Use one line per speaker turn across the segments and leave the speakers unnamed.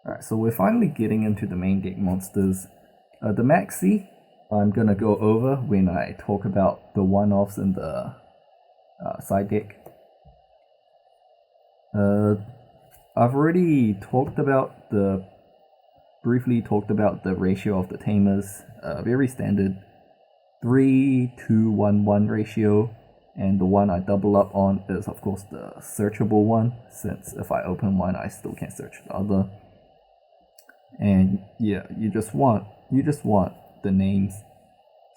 Alright, so we're finally getting into the main deck monsters. The maxi, I'm gonna go over when I talk about the one-offs in the side deck. I've already briefly talked about the ratio of the tamers. Very standard 3-2-1-1 ratio, and the one I double up on is of course the searchable one, since if I open one I still can't search the other. And yeah, you just want the names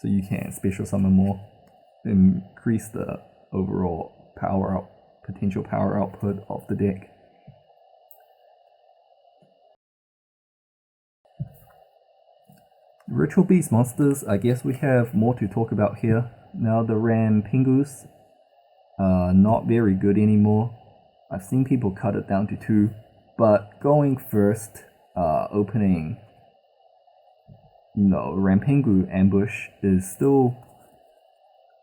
so you can special summon more, increase the overall potential power output of the deck. Ritual Beast monsters, I guess we have more to talk about here. Now the Rampingus, not very good anymore. I've seen people cut it down to 2, but going first, opening, Rampingu ambush is still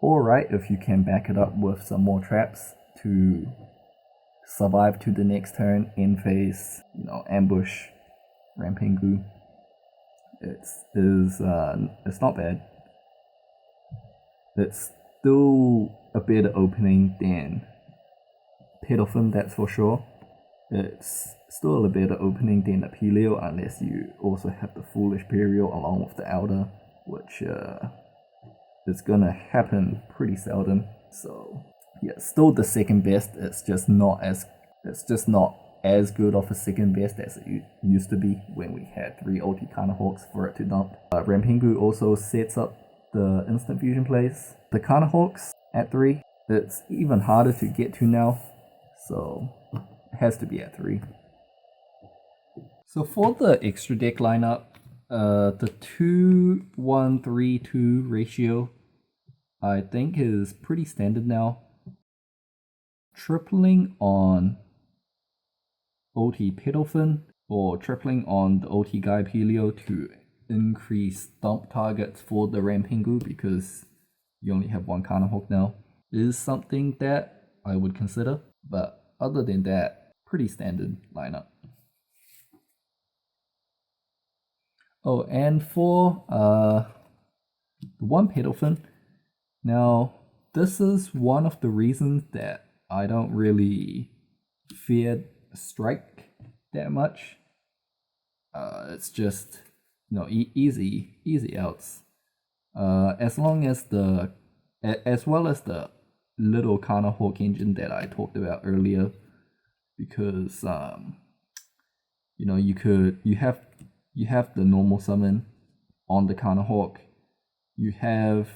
alright if you can back it up with some more traps to survive to the next turn, in phase, ambush Rampingu. It's not bad. It's still a better opening than Pedalfin, that's for sure. It's still a better opening than Apelio, unless you also have the Foolish Burial along with the Outer, which is gonna happen pretty seldom. So yeah, still the second best. It's just not as good of a second best as it used to be when we had 3 OT Carnahawks for it to dump. Rampingu also sets up the instant fusion plays. The Carnahawks at 3, it's even harder to get to now, so it has to be at 3. So for the extra deck lineup, the 2-1-3-2 ratio I think is pretty standard now. Tripling on OT Pedalfin or tripling on the OT Guy Pelio to increase dump targets for the Rampingu, because you only have 1 Carnahawk now, is something that I would consider. But other than that, pretty standard lineup. Oh, and for the 1 Pedalfin, now this is one of the reasons that I don't really fear Strike that much. It's just easy outs. As well as the little Carnahawk engine that I talked about earlier, because you have the normal summon on the Carnahawk, you have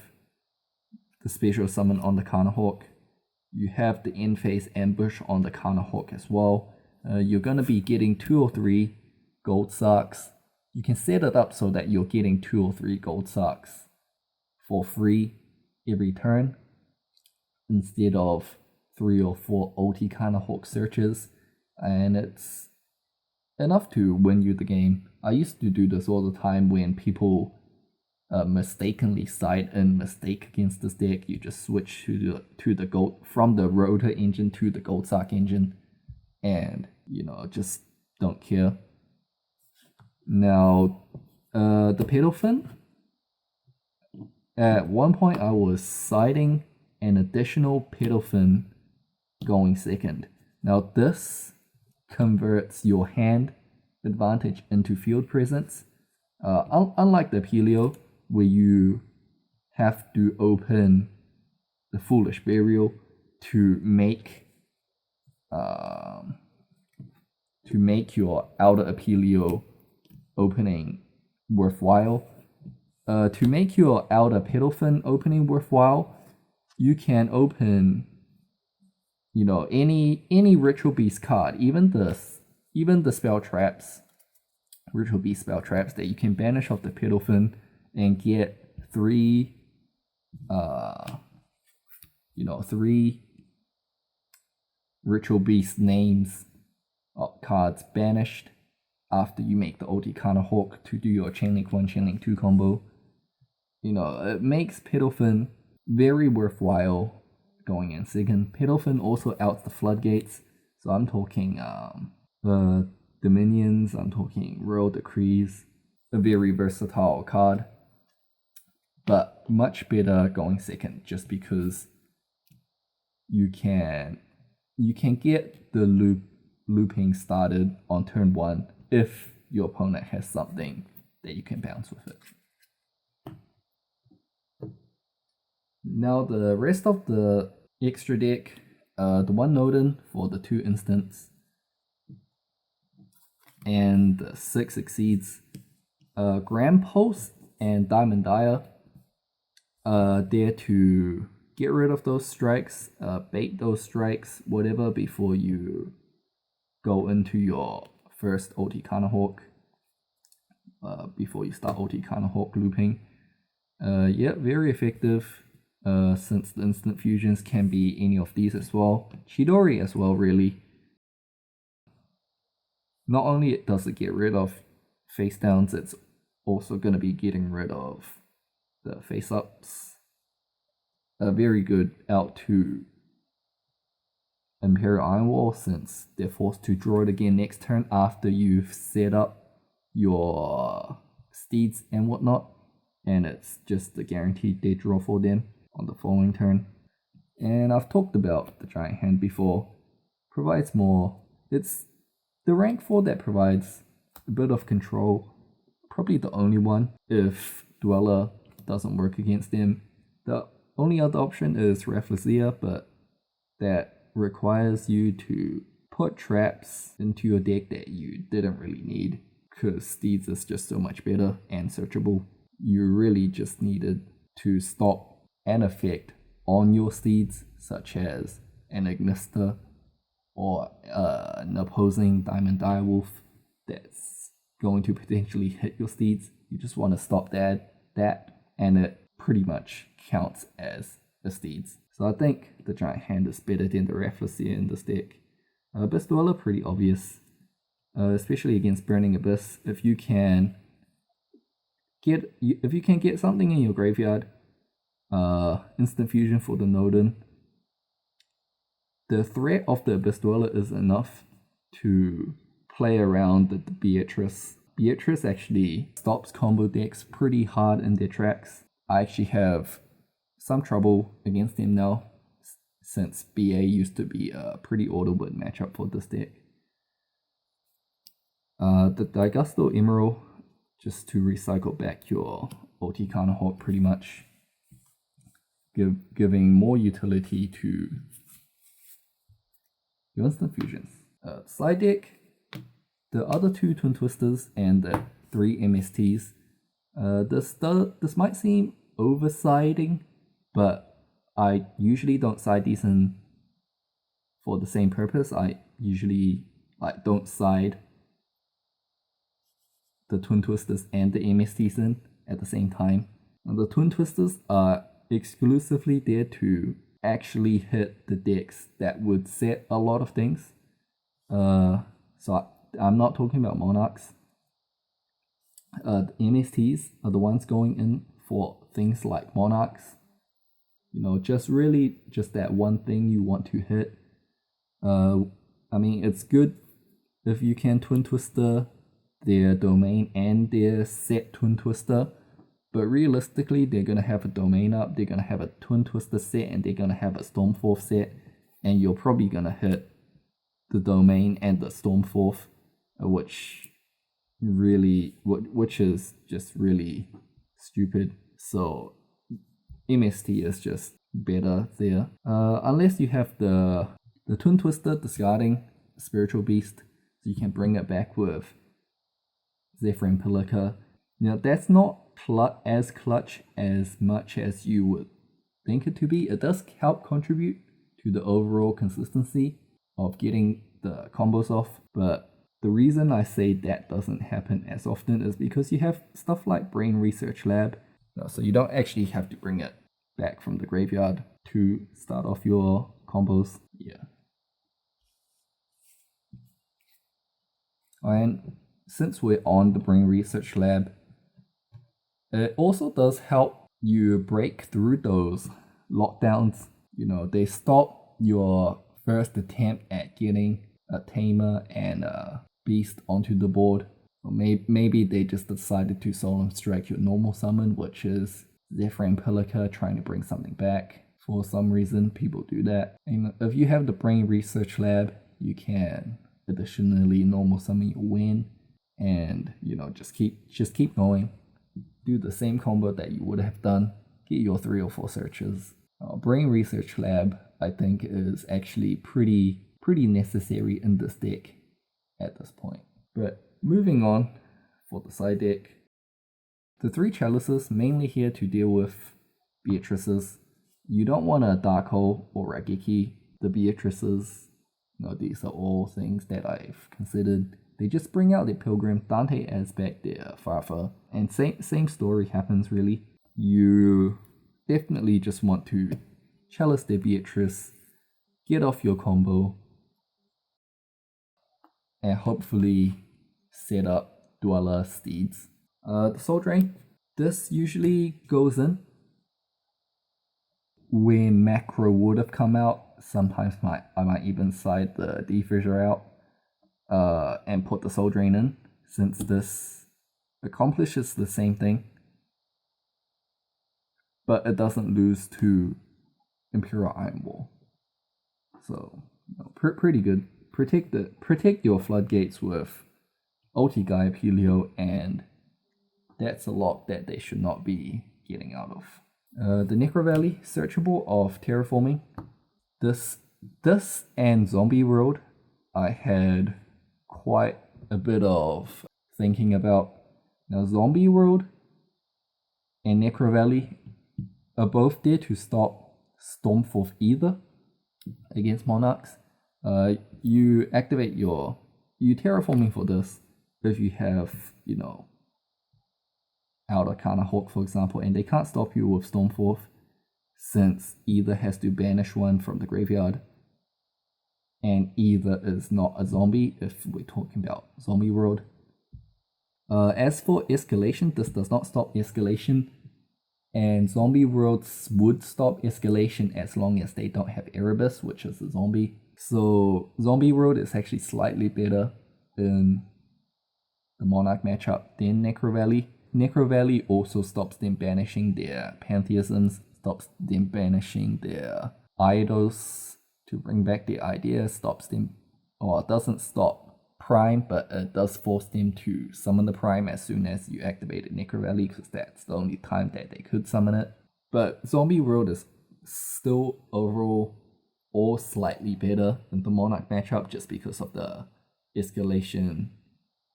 the special summon on the Carnahawk, you have the in-phase ambush on the Carnahawk as well. You're gonna be getting 2 or 3 gold socks. You can set it up so that you're getting 2 or 3 gold socks for free every turn, instead of 3 or 4 OT Carnahawk searches, and it's enough to win you the game. I used to do this all the time when people mistakenly side and mistake against this deck. You just switch to the gold, from the rotor engine to the gold sock engine, and just don't care. Now the Pedalfin, at one point I was siding an additional Pedalfin going second. Now this converts your hand advantage into field presence. Unlike the Pelio, where you have to open the Foolish Burial to make your outer Apelio opening worthwhile. To make your outer Pedalfin opening worthwhile, you can open any Ritual Beast card, even the spell traps, Ritual Beast spell traps that you can banish off the Pedalfin and get 3 Ritual Beast names cards banished after you make the OT Carnahawk to do your Chainlink 1, Chainlink 2 combo. It makes Pedalfin very worthwhile going in second. Pedalfin also outs the floodgates, so I'm talking Dominions, I'm talking Royal Decrees. A very versatile card, but much better going second, just because you can get the looping started on turn 1 if your opponent has something that you can bounce with it. Now the rest of the extra deck, the 1 Nodin for the 2 instants, and the 6 Exceeds, Grand Pulse and Diamond Dire, there to get rid of those strikes, bait those strikes, whatever, before you go into your first OT Carnahawk, before you start OT Carnahawk looping. Yeah, very effective, since the instant fusions can be any of these as well. Chidori as well, really. Not only does it get rid of face downs, it's also going to be getting rid of the face ups. Very good out to Imperial Iron Wall, since they're forced to draw it again next turn after you've set up your steeds and whatnot, and it's just a guaranteed dead draw for them on the following turn. And I've talked about the Giant Hand before. Provides more. It's the rank 4 that provides a bit of control, probably the only one if Dweller doesn't work against them. The only other option is Rafflesia, but that requires you to put traps into your deck that you didn't really need, because Steeds is just so much better and searchable. You really just needed to stop an effect on your Steeds, such as an Ignister or an opposing Diamond Direwolf that's going to potentially hit your Steeds. You just want to stop that, and it pretty much counts as a Steeds. So I think the Giant Hand is better than the Rafflesia in this deck. Abyss Dweller, pretty obvious, especially against Burning Abyss. If you can get something in your graveyard, instant fusion for the Nodin, the threat of the Abyss Dweller is enough to play around the Beatrice. Beatrice actually stops combo decks pretty hard in their tracks. I actually have some trouble against him now, since BA used to be a pretty audible matchup for this deck. The Daigusto Emerald, just to recycle back your OT Carnahawk pretty much, giving more utility to your instant fusions. Side deck, the other 2 Twin Twisters and the 3 MSTs. This might seem oversiding, but I usually don't side these in for the same purpose. I usually don't side the Twin Twisters and the MSTs in at the same time. And the Twin Twisters are exclusively there to actually hit the decks that would set a lot of things. So I'm not talking about Monarchs. The MSTs are the ones going in for things like Monarchs. You know, just that one thing you want to hit. I mean, it's good if you can Twin Twister their domain and their set Twin Twister, but realistically, they're gonna have a domain up, they're gonna have a Twin Twister set, and they're gonna have a Stormforth set, and you're probably gonna hit the domain and the Stormforth, which is just really stupid. So MST is just better there, unless you have the Twin Twister discarding Spiritual Beast, so you can bring it back with Zephyr and Pelika. You know, that's not as clutch as much as you would think it to be. It does help contribute to the overall consistency of getting the combos off, but the reason I say that doesn't happen as often is because you have stuff like Brain Research Lab, so you don't actually have to bring it back from the graveyard to start off your combos. Yeah. And since we're on the Brain Research Lab, it also does help you break through those lockdowns. You know, they stop your first attempt at getting a Tamer and a beast onto the board. Or maybe they just decided to Solemn Strike your normal summon, which is Zephyr and Pilica trying to bring something back. For some reason, people do that. And if you have the Brain Research Lab, you can additionally normal summon your Win, and just keep going. Do the same combo that you would have done. Get your 3 or 4 searches. Brain Research Lab, I think, is actually pretty necessary in this deck at this point. But moving on for the side deck, the 3 Chalices mainly here to deal with Beatrices. You don't want a Dark Hole or Rageki. The Beatrices, these are all things that I've considered. They just bring out their Pilgrim, Dante adds back their Farfa, and same story happens really. You definitely just want to Chalice their Beatrice, get off your combo, and hopefully set up Dweller Steeds. The Soul Drain, this usually goes in when Macro would have come out. Sometimes I might even side the Defissure out and put the Soul Drain in, since this accomplishes the same thing, but it doesn't lose to Imperial Iron Wall. So pretty good. Protect your floodgates with Ulti Gaia Helio, and that's a lock that they should not be getting out of. The Necro Valley, searchable of Terraforming. This and Zombie World, I had quite a bit of thinking about. Now, Zombie World and Necro Valley are both there to stop Stormforth either against Monarchs. You activate you terraforming for this if you have, Outer Kana Hawk, for example, and they can't stop you with Stormforth, since either has to banish one from the graveyard and either is not a zombie if we're talking about Zombie World. As for Escalation, this does not stop Escalation, and Zombie Worlds would stop Escalation as long as they don't have Erebus, which is a zombie. So Zombie World is actually slightly better in the Monarch matchup than Necro Valley. Necro Valley also stops them banishing their Pantheisms, stops them banishing their idols to bring back the idea, stops them, or it doesn't stop Prime, but it does force them to summon the Prime as soon as you activate Necro Valley, because that's the only time that they could summon it. But Zombie World is still overall or slightly better than the Monarch matchup, just because of the Escalation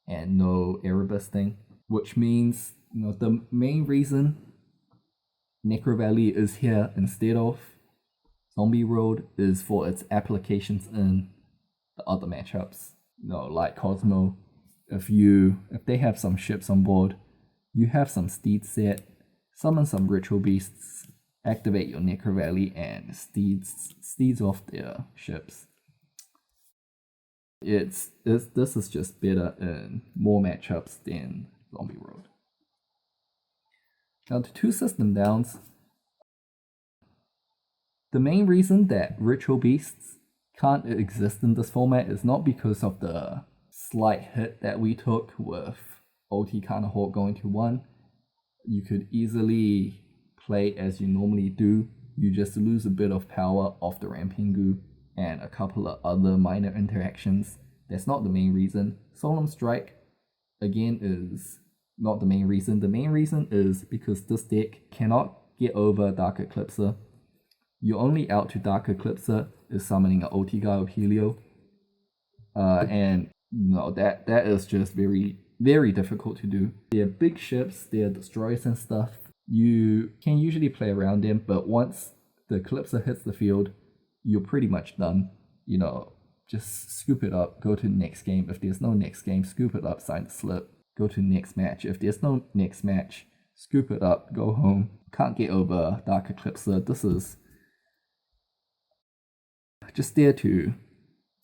and no Erebus thing, which means the main reason Necro Valley is here instead of Zombie World is for its applications in the other matchups. Like Cosmo, if they have some ships on board, you have some steeds set, summon some Ritual Beasts, activate your Necro Valley, and steeds off their ships. This is just better in more matchups than Zombie World. Now, the 2 system downs. The main reason that Ritual Beasts can't exist in this format is not because of the slight hit that we took with Ulti Kana Hawk going to 1. You could easily play as you normally do. You just lose a bit of power off the Rampingu and a couple of other minor interactions. That's not the main reason. Solemn Strike, again, is not the main reason. The main reason is because this deck cannot get over Dark Eclipser. Your only out to Dark Eclipser is summoning an Ulti Gaia of Helio. And that is just very, very difficult to do. They're big ships, they're destroyers and stuff. You can usually play around them, but once the Eclipser hits the field, you're pretty much done. Just scoop it up, go to the next game. If there's no next game, scoop it up, sign the slip, go to the next match. If there's no next match, scoop it up, go home. Can't get over Dark Eclipser. This is just there to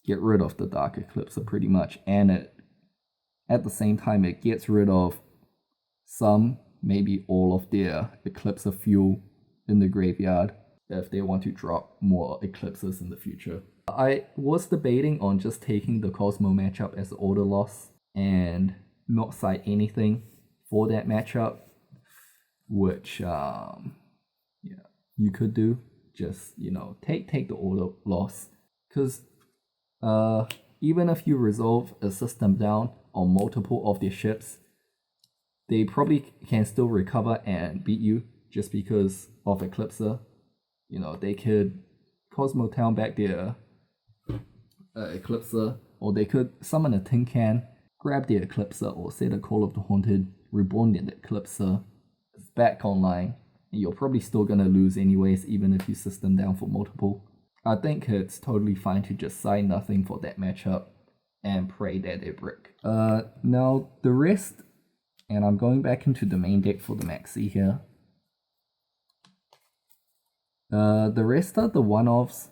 get rid of the Dark Eclipser pretty much, and at the same time it gets rid of some, maybe all of their Eclipser fuel in the graveyard if they want to drop more Eclipsers in the future. I was debating on just taking the Cosmo matchup as order loss and not cite anything for that matchup, which yeah, you could do. Just, you know, take the order loss, because even if you resolve a system down on multiple of their ships, they probably can still recover and beat you just because of Eclipser. You know, they could Cosmo Town back their Eclipser, or they could summon a tin can, grab the Eclipser, or set a Call of the Haunted, reborn the Eclipser, it's back online, and you're probably still gonna lose anyways, even if you system down for multiple. I think it's totally fine to just sign nothing for that matchup and pray that they brick. Now the rest, and I'm going back into the main deck for the maxi here. The rest are the one-offs.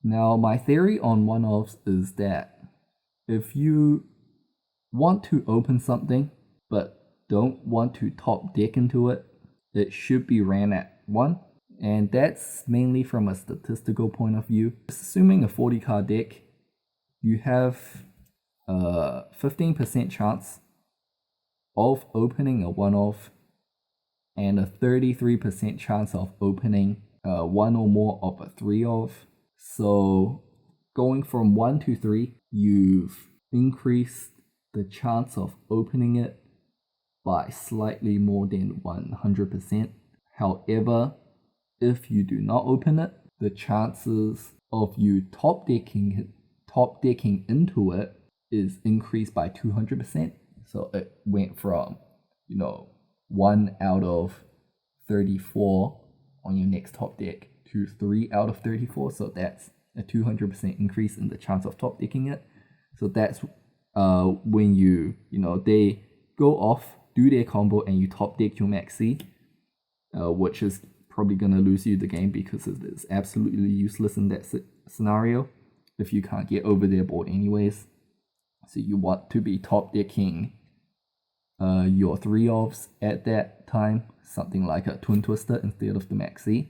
Now my theory on one-offs is that if you want to open something but don't want to top deck into it, it should be ran at 1. And that's mainly from a statistical point of view. Assuming a 40 card deck, you have a 15% chance of opening a one-off and a 33% chance of opening one or more of a 3-off. So going from 1 to 3, you've increased the chance of opening it by slightly more than 100%. However, if you do not open it, the chances of you top decking into it is increased by 200%. So it went from, you know, 1 out of 34 on your next top deck to 3 out of 34. So that's a 200% increase in the chance of top decking it. So that's when they go off, do their combo, and you top deck your maxi, which is probably going to lose you the game because it is absolutely useless in that scenario if you can't get over their board anyways. So you want to be top decking your 3-offs at that time, something like a Twin Twister instead of the maxi,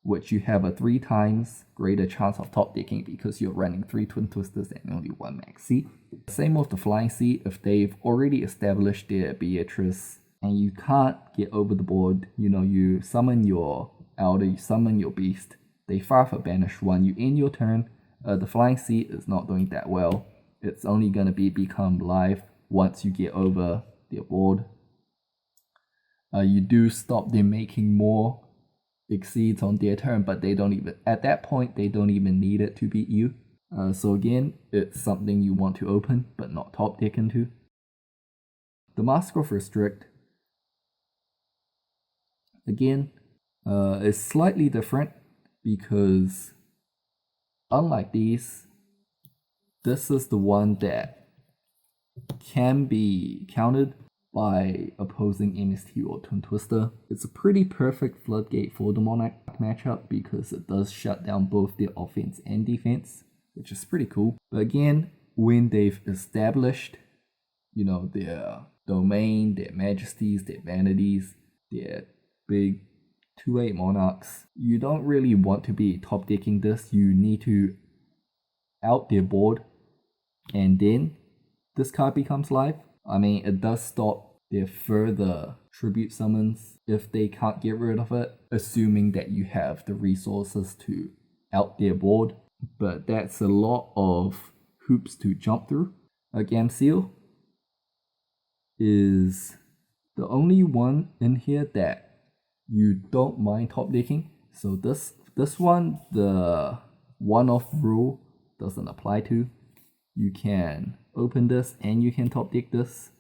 which you have a 3 times greater chance of top decking because you're running 3 Twin Twisters and only 1 maxi. Same with the Flying Sea. If they've already established their Beatrice and you can't get over the board, you summon your Elder, you summon your Beast, they fire for Banish 1, you end your turn. The Flying Sea is not doing that well. It's only going to become live once you get over their board. You do stop them making more exceeds on their turn, but at that point they don't even need it to beat you. So again, it's something you want to open but not top deck into. The Mask of Restrict, again, is slightly different because unlike these, this is the one that can be countered by opposing MST or Twin Twister. It's a pretty perfect floodgate for the Monarch matchup because it does shut down both their offense and defense, which is pretty cool. But again, when they've established, their domain, their majesties, their vanities, their big 2/8 monarchs, you don't really want to be top decking this. You need to out their board, and then this card becomes live. I mean, it does stop their further tribute summons if they can't get rid of it, assuming that you have the resources to out their board. But that's a lot of hoops to jump through. A Gamseel is the only one in here that you don't mind top decking. So this one, the one-off rule doesn't apply to. You can open this and you can top deck this.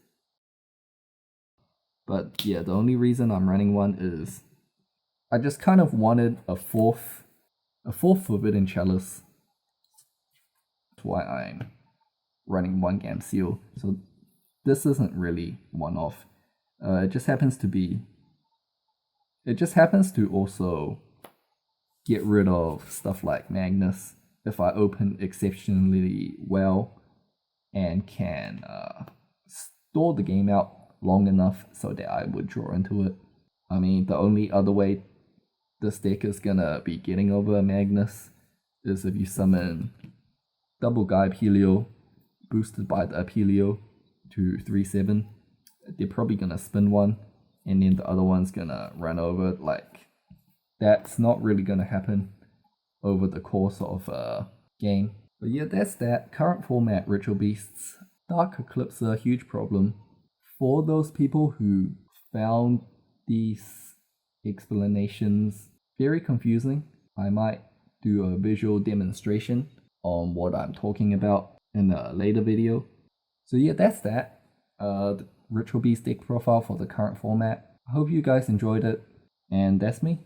But yeah, the only reason I'm running one is I just kind of wanted a fourth Forbidden Chalice. That's why I'm running one Gamseel. So this isn't really one-off. It just happens to also get rid of stuff like Magnus if I open exceptionally well and can store the game out long enough so that I would draw into it. I mean, the only other way this deck is gonna be getting over Magnus is if you summon double guy Apelio boosted by the Apelio to 3/7, they're probably gonna spin one, and then the other one's gonna run over. Like, that's not really gonna happen over the course of a game. But yeah, that's that. Current format, Ritual Beasts. Dark Eclipse are a huge problem. For those people who found these explanations very confusing, I might do a visual demonstration on what I'm talking about in a later video. So yeah, that's that. The Ritual Beast deck profile for the current format. I hope you guys enjoyed it, and that's me.